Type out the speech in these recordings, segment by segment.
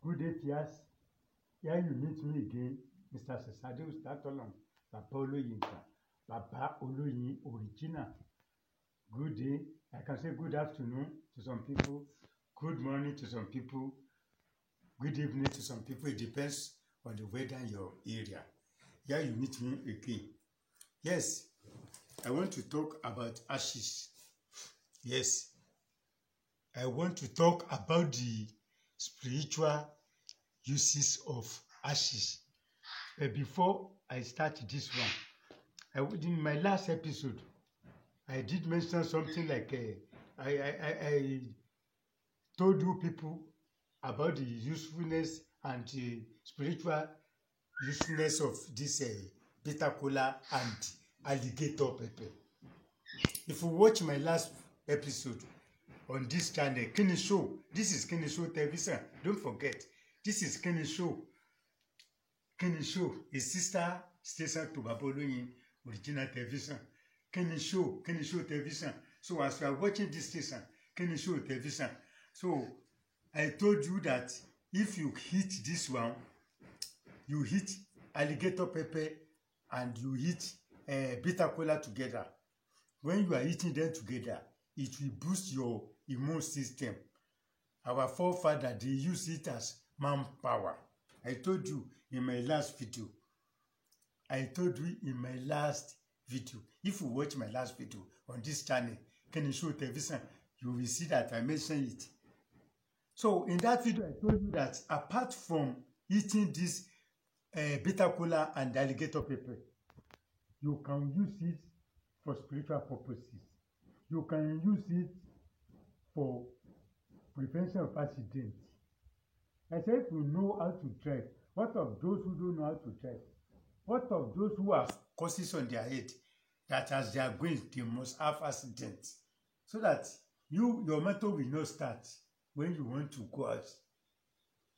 Good day, Pias. Here you meet me again, Mr. Sesade Ustatolong, Papa Oloyinka, Papa Oloyin Original. Good day. I can say good afternoon to some people, good morning to some people, good evening to some people. It depends on the weather in your area. Here you meet me again. Yes, I want to talk about ashes. Yes, I want to talk about the spiritual uses of ashes. But before I start this one, in my last episode, I did mention something like I told you people about the usefulness and the spiritual usefulness of this bitter kola and alligator pepper. If you watch my last episode on this channel, Kini Show, this is Kini Show Television. Don't forget, this is Kini Show. Kini Show is sister station to Baba Oloyin Original Television. Kini Show Television. So as you are watching this station, Kini Show Television. So I told you that if you hit this one, you hit alligator pepper and you hit bitter kola together. When you are eating them together, it will boost your immune system. Our forefathers, they use it as manpower. I told you in my last video. If you watch my last video on this channel, Kini Show Television, you will see that I mentioned it. So in that video, I told you that apart from eating this bitter kola and alligator pepper, you can use it for spiritual purposes. You can use it for prevention of accident. I said if you know how to drive, what of those who don't know how to drive? What of those who have causes on their head that as they are going, they must have accidents? So that your motor will not start when you want to go out.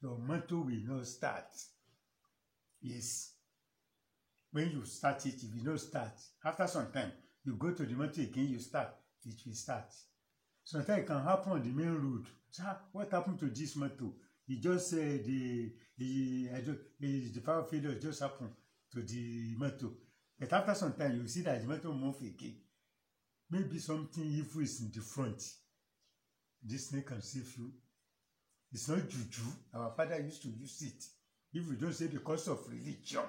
Your motor will not start. Yes. When you start it will not start. After some time, you go to the motor again, you start, it will start. Sometimes it can happen on the main road. So what happened to this motor? It just the power failure just happened to the motor. But after some time, you see that the motor move again. Maybe something evil is in the front. This snake can save you. It's not juju. Our father used to use it. If you don't say because of religion,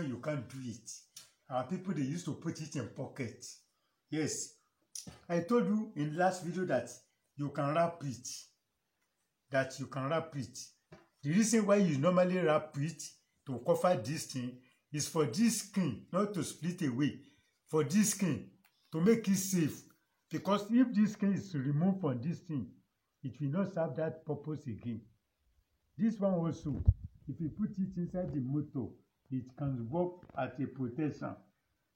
you can't do it. Our people, they used to put it in pocket. Yes. I told you in last video that you can wrap it. The reason why you normally wrap it to cover this thing is for this skin not to split away. For this skin to make it safe. Because if this skin is removed from this thing, it will not serve that purpose again. This one also, if you put it inside the motor, it can work as a protection.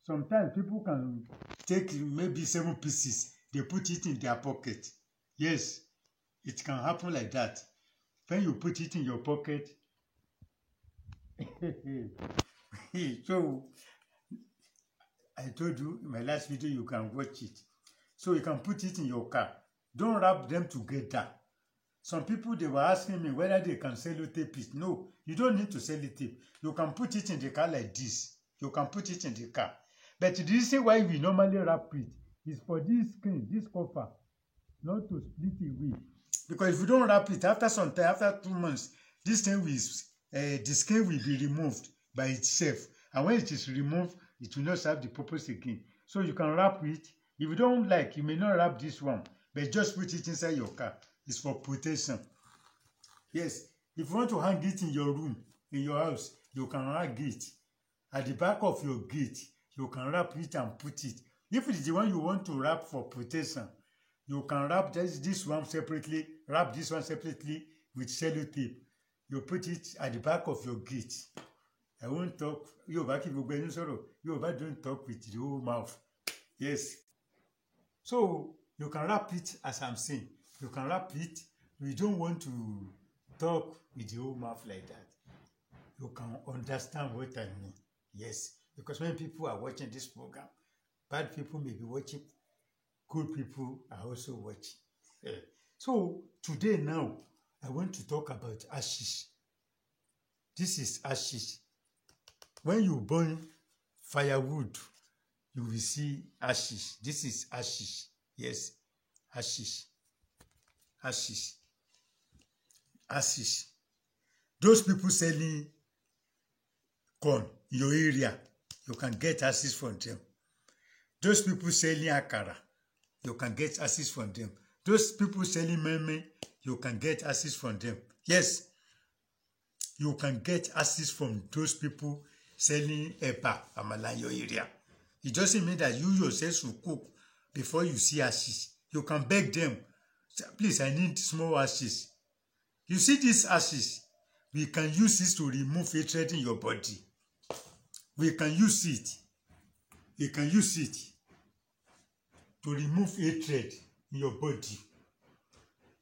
Sometimes people can take maybe 7 pieces, they put it in their pocket. Yes, it can happen like that. When you put it in your pocket, so I told you in my last video, you can watch it. So you can put it in your car. Don't wrap them together. Some people, they were asking me whether they can sellotape it. No, you don't need to sellotape. You can put it in the car like this. You can put it in the car. But the reason why we normally wrap it is for this skin, this cover, not to split away. Because if you don't wrap it, after some time, after 2 months, this thing will, the skin will be removed by itself. And when it is removed, it will not serve the purpose again. So you can wrap it. If you don't like, you may not wrap this one, but just put it inside your car. It's for protection. Yes, if you want to hang it in your room, in your house, you can hang it. At the back of your gate, you can wrap it and put it. If it's the one you want to wrap for protection, you can wrap this one separately, wrap this one separately with sellotape. You put it at the back of your gate. I won't talk. Yoruba don't talk with the whole mouth. Yes. So you can wrap it as I'm saying. You can wrap it. We don't want to talk with the whole mouth like that. You can understand what I mean. Yes. Because when people are watching this program, bad people may be watching, good people are also watching. So today now, I want to talk about ashes. This is ashes. When you burn firewood, you will see ashes. This is ashes. Yes, ashes. Ashes. Ashes. Those people selling corn in your area, you can get ashes from them. Those people selling akara, you can get ashes from them. Those people selling meme, you can get ashes from them. Yes, you can get ashes from those people selling eba, amala in your area. It doesn't mean that you yourself should cook before you see ashes. You can beg them, please, I need small ashes. You see these ashes, we can use this to remove hatred in your body. We can use it. We can use it to remove hatred in your body.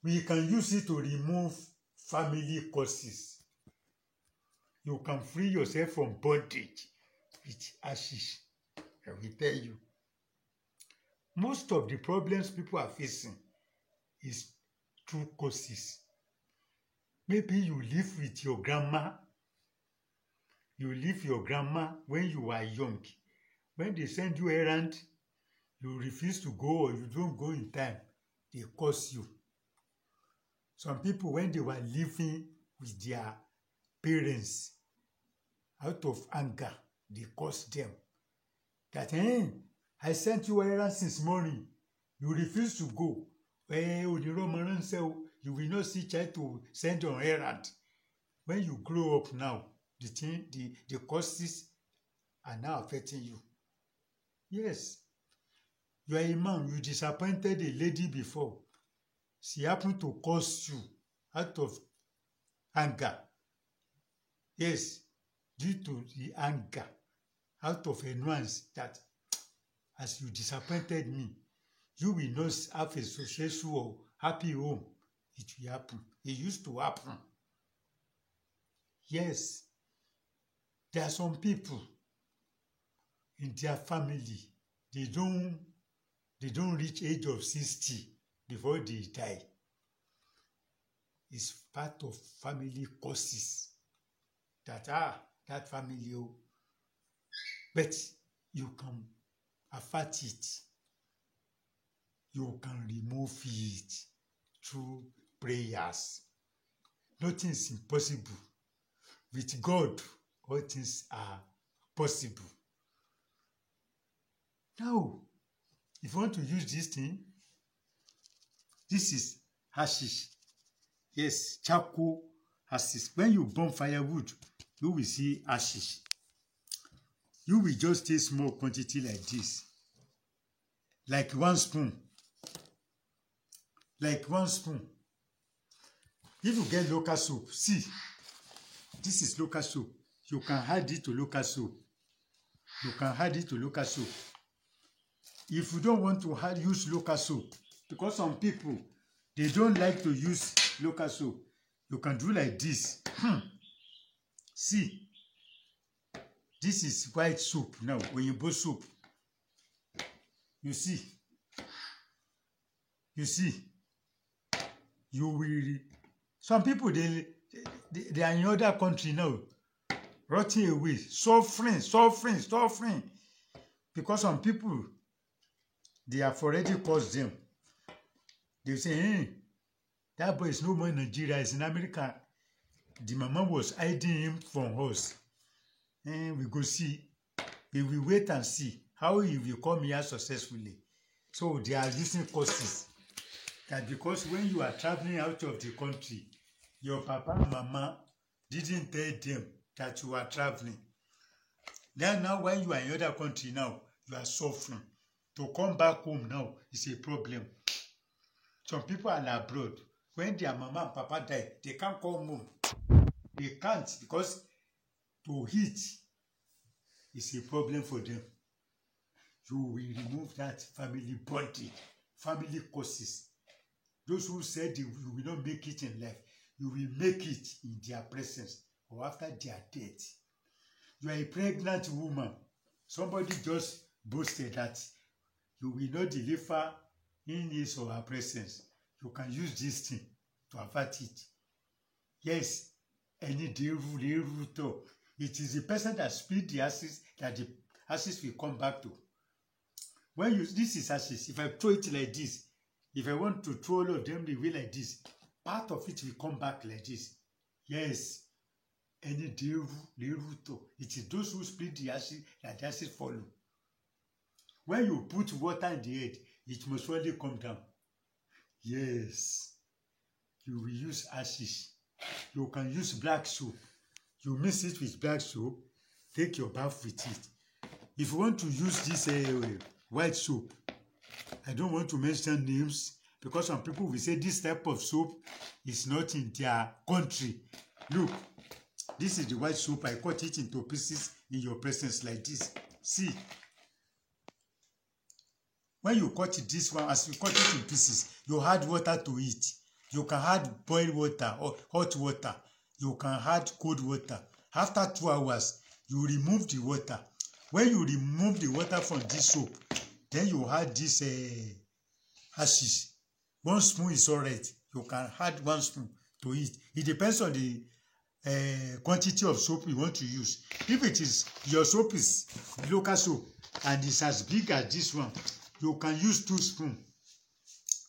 We can use it to remove family curses. You can free yourself from bondage with ashes. I will tell you. Most of the problems people are facing is through causes. Maybe you live with your grandma. You live your grandma when you are young. When they send you errand, you refuse to go or you don't go in time, they curse you. Some people, when they were living with their parents, out of anger, they curse them. That, I sent you errand since morning. You refuse to go. You will not see child to send on errand. When you grow up now, the causes are now affecting you. Yes. You are a man, you disappointed a lady before. She happened to curse you out of anger. Yes, due to the anger, out of annoyance that as you disappointed me, you will not have a successful or happy home. It will happen. It used to happen. Yes, there are some people in their family, they don't reach age of 60 before they die. It's part of family causes that that family. But you can avert it. You can remove it through prayers. Nothing is impossible. With God, all things are possible. Now, if you want to use this thing, this is ashes. Yes, charcoal ashes. When you burn firewood, you will see ashes. You will just take small quantity like this. Like 1 spoon. Like 1 spoon. If you get local soap, see, this is local soap. You can add it to local soap. You can add it to local soap. If you don't want to use local soap, because some people, they don't like to use local soap, you can do like this. See, this is white soap now, Oyinbo soap. You see, you will. Some people, they are in other country now, rotting away, suffering. Because some people, they have already caused them. They say, that boy is no more in Nigeria, he's in America. The mama was hiding him from us. We go see. We will wait and see how he will come here successfully. So they are using causes. That because when you are traveling out of the country, your papa and mama didn't tell them that you are traveling. Then now when you are in other country now, you are suffering. To come back home now is a problem. Some people are abroad. When their mama and papa die, they can't come home. They can't because to eat is a problem for them. You will remove that family bondage, family causes. Those who said you will not make it in life, you will make it in their presence or after their death. You are a pregnant woman. Somebody just boasted that you will not deliver in his or her presence. You can use this thing to avert it. Yes, any deruto. It is the person that split the ashes that the ashes will come back to. When you this is ashes, if I throw it like this, if I want to throw all of them the way like this, part of it will come back like this. Yes, any deruto. It is those who split the ashes that the ashes follow. When you put water in the head, it must surely come down. Yes, you will use ashes. You can use black soap. You mix it with black soap, take your bath with it. If you want to use this white soap, I don't want to mention names because some people will say this type of soap is not in their country. Look, this is the white soap. I cut it into pieces in your presence like this. See, when you cut it this one, as you cut it in pieces, you add water to it. You can add boiled water or hot water. You can add cold water. After 2 hours, you remove the water. When you remove the water from this soap, then you add this ashes. 1 spoon is alright. You can add 1 spoon to it. It depends on the quantity of soap you want to use. If it is your soap is local soap and it's as big as this one, you can use 2 spoons.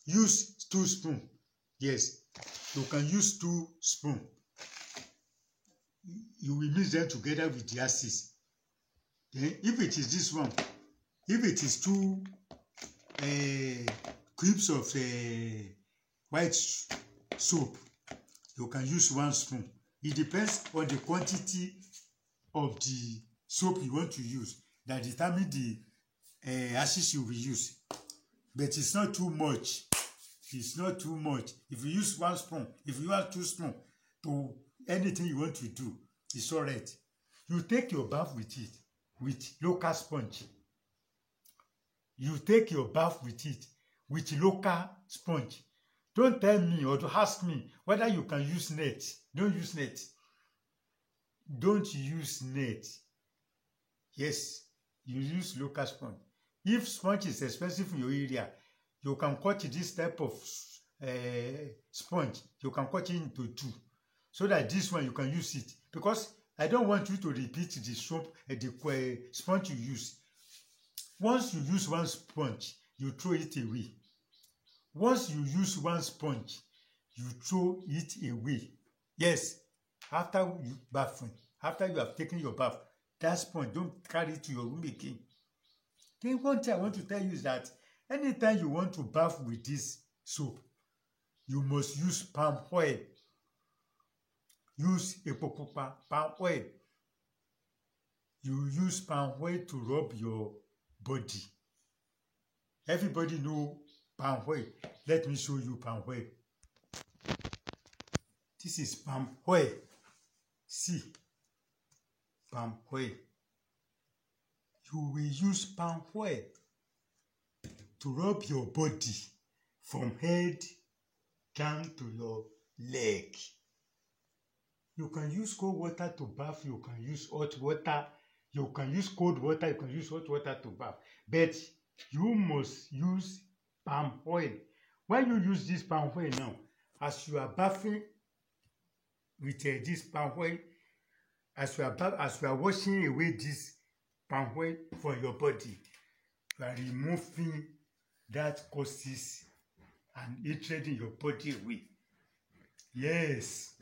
Use 2 spoons. Yes, you can use 2 spoons. You will mix them together with the ashes. Then, if it is this one, if it is 2 cubes of white soap, you can use 1 spoon. It depends on the quantity of the soap you want to use that determines the ashes you will use. But it's not too much. It's not too much. If you use 1 spoon, if you have 2 spoons to anything you want to do, it's all right. You take your bath with it, with local sponge. You take your bath with it, with local sponge. Don't tell me or to ask me whether you can use net. Don't use net. Don't use net. Yes, you use local sponge. If sponge is expensive in your area, you can cut this type of sponge. You can cut it into 2, so that this one you can use it. Because I don't want you to repeat the soap, the sponge you use. Once you use 1 sponge, you throw it away. Once you use 1 sponge, you throw it away. Yes, after you bathing, after you have taken your bath, that sponge, don't carry it to your room again. Then one thing I want to tell you is that anytime you want to bath with this soap, you must use palm oil. Use epo pupa, palm oil. You use palm oil to rub your body. Everybody know palm oil. Let me show you palm oil. This is palm oil. See, palm oil. You will use palm oil to rub your body from head down to your leg. You can use cold water to bath. You can use hot water. You can use cold water. You can use hot water to bath. But you must use palm oil. When you use this palm oil now, as you are bathing with this palm oil, as you are washing away this palm oil from your body, you are removing that causes and hatred in your body away. Yes.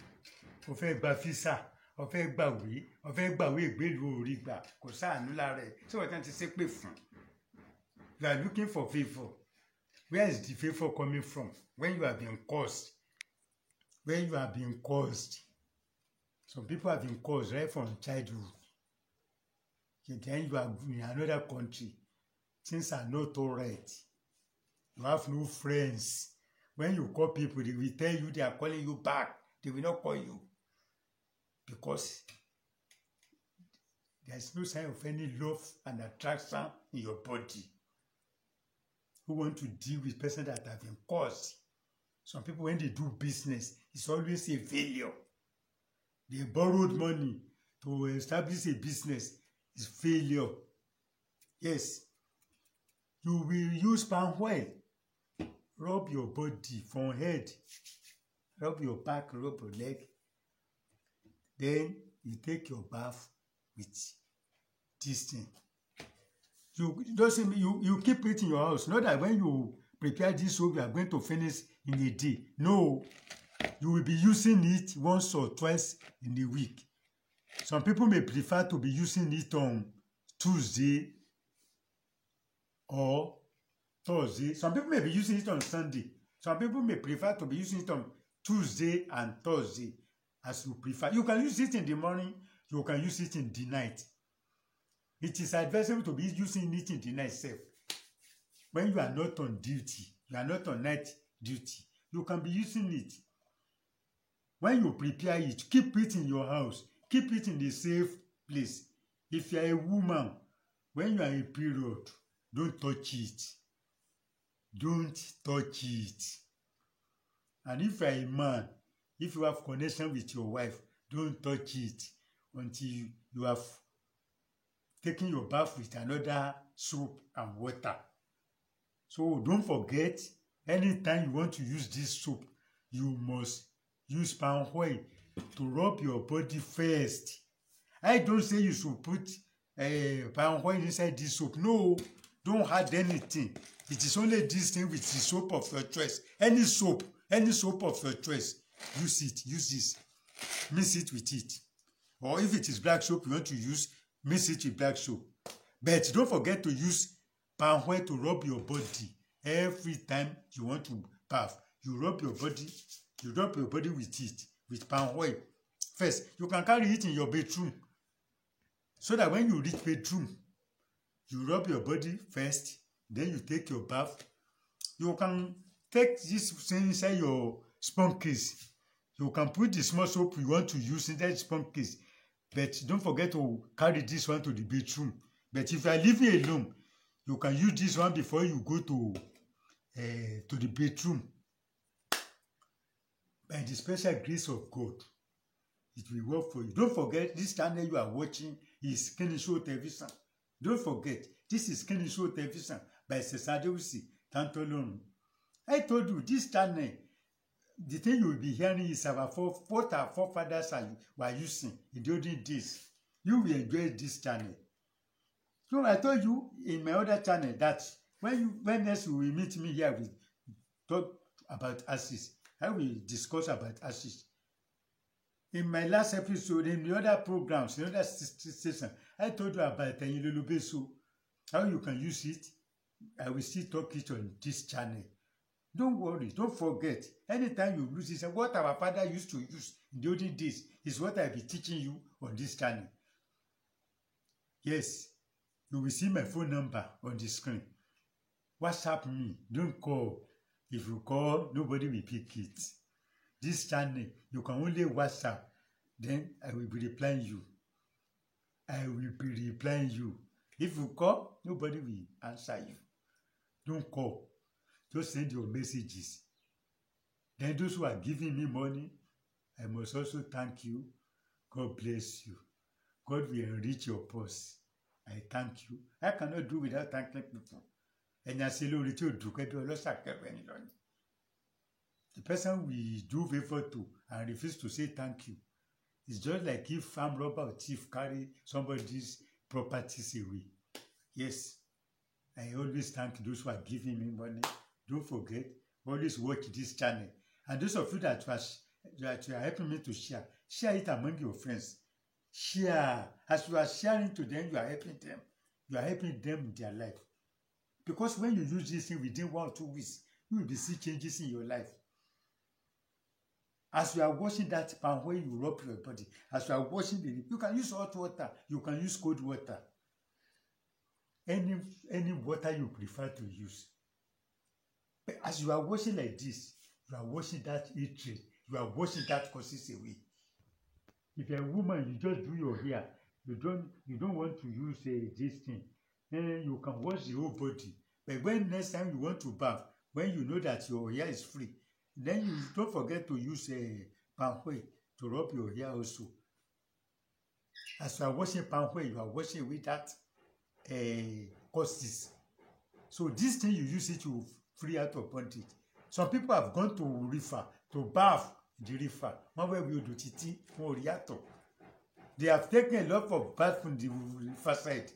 O fẹ́ gba físà, o fẹ́ gbàwé ìgbélú orí gbà, kò sáànú lára ẹ̀. Tí wọ́n ti ṣe pé fún. You are looking for favour. Where is the favour coming from? When you have been caused. When you have been caused. Some people have been caused right from childhood. Then you are in another country. Things are not all right. You have no friends. When you call people, they will tell you they are calling you back. They will not call you. Because there is no sign of any love and attraction in your body. Who want to deal with person that have been caused? Some people, when they do business, it's always a failure. They borrowed money to establish a business. It's failure. Yes. You will use palm oil. Rub your body from head. Rub your back, rub your leg. Then you take your bath with this thing. You keep it in your house. Not that when you prepare this soap, you are going to finish in a day. No, you will be using it once or twice in a week. Some people may prefer to be using it on Tuesday or Thursday. Some people may be using it on Sunday. Some people may prefer to be using it on Tuesday and Thursday, as you prefer. You can use it in the morning. You can use it in the night. It is advisable to be using it in the night itself. When you are not on duty, you are not on night duty, you can be using it. When you prepare it, keep it in your house. Keep it in a safe place. If you are a woman, when you are in period, don't touch it. Don't touch it. And if you are a man, if you have connection with your wife, don't touch it until you have taken your bath with another soap and water. So don't forget, anytime you want to use this soap, you must use palm oil to rub your body first. I don't say you should put palm oil inside this soap. No, don't add anything. It is only this thing with the soap of your choice. Any soap of your choice. Use it. Use this. Mix it with it. Or if it is black soap you want to use, mix it with black soap. But don't forget to use palm oil to rub your body every time you want to bath. You rub your body with it, with palm oil. First, you can carry it in your bedroom, so that when you reach bedroom, you rub your body first, then you take your bath. You can take this thing inside your sponge case. You can put the small soap you want to use inside the sponge case, but don't forget to carry this one to the bedroom. But if you are living alone, you can use this one before you go to the bedroom. By the special grace of God, it will work for you. Don't forget, this channel you are watching is Kenisho Television. Don't forget, this is Kenisho Television by Cesar Deusi Tantolon. I told you, this channel, the thing you will be hearing is what our forefathers were using in the olden days. You will enjoy this channel. So I told you in my other channel that when next you will meet me here, we talk about ashes. I will discuss about ashes. In my last episode, in the other programs, in the other station, I told you about Tenyilolubeso, how you can use it. I will still talk it on this channel. Don't worry, don't forget. Anytime you use it, what our father used to use in the olden days is what I'll be teaching you on this channel. Yes, you will see my phone number on the screen. WhatsApp me, don't call. If you call, nobody will pick it. This channel, you can only WhatsApp. Then I will be replying you. I will be replying you. If you call, nobody will answer you. Don't call. Just send your messages. Then those who are giving me money, I must also thank you. God bless you. God will enrich your purse. I thank you. I cannot do without thanking people. The person we do favor to and refuse to say thank you. It's just like if armed robber or thief carry somebody's properties away. Yes, I always thank those who are giving me money. Don't forget, always watch this channel. And those of you that you are helping me to share it among your friends. Share. As you are sharing to them, you are helping them. You are helping them in their life. Because when you use this thing within 1 or 2 weeks, you will be seeing changes in your life. As you are washing that pan where you rub your body, as you are washing you can use hot water, you can use cold water. Any water you prefer to use. But as you are washing like this, you are washing that hatred, you are washing that causes away. If you're a woman, you just do your hair. You don't want to use this thing. Then you can wash the whole body. But when next time you want to bath, when you know that your hair is free, then you don't forget to use palm oil to rub your hair also. As you are washing palm oil, you are washing with that causes. So this thing you use it to free out of bondage. Some people have gone to river to bath in the river. One way we do titi, more riato. They have taken a lot of bath from the riverside.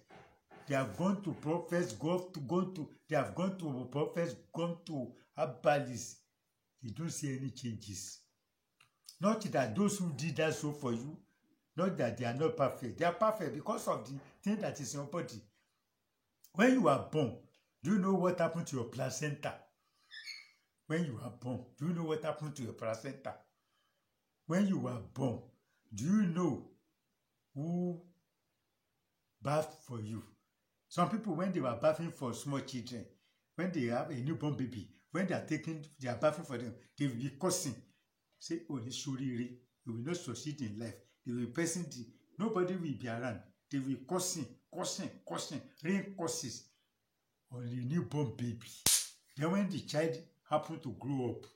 They have gone to prophets, they have gone to prophets, gone to herbalists. You don't see any changes. Not that those who did that so for you, not that they are not perfect. They are perfect because of the thing that is in your body. When you are born, do you know what happened to your placenta? When you are born, do you know what happened to your placenta? When you were born, do you know who bathed for you? Some people, when they were bathing for small children, when they have a newborn baby, when they are bathing for them, they will be cursing. Say, oh, this shuriri, you will not succeed in life. They will be pressing nobody will be around. They will be cursing, rain curses on the newborn baby. Then when the child happens to grow up,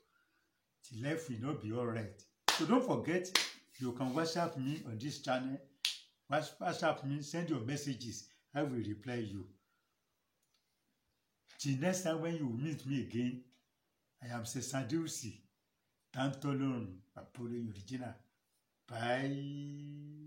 the life will not be all right. So don't forget, you can WhatsApp me on this channel. WhatsApp me, send your messages. I will reply you. Till next time when you meet me again, I am Sesadeusi. Tantolon, Apollo Original. Bye.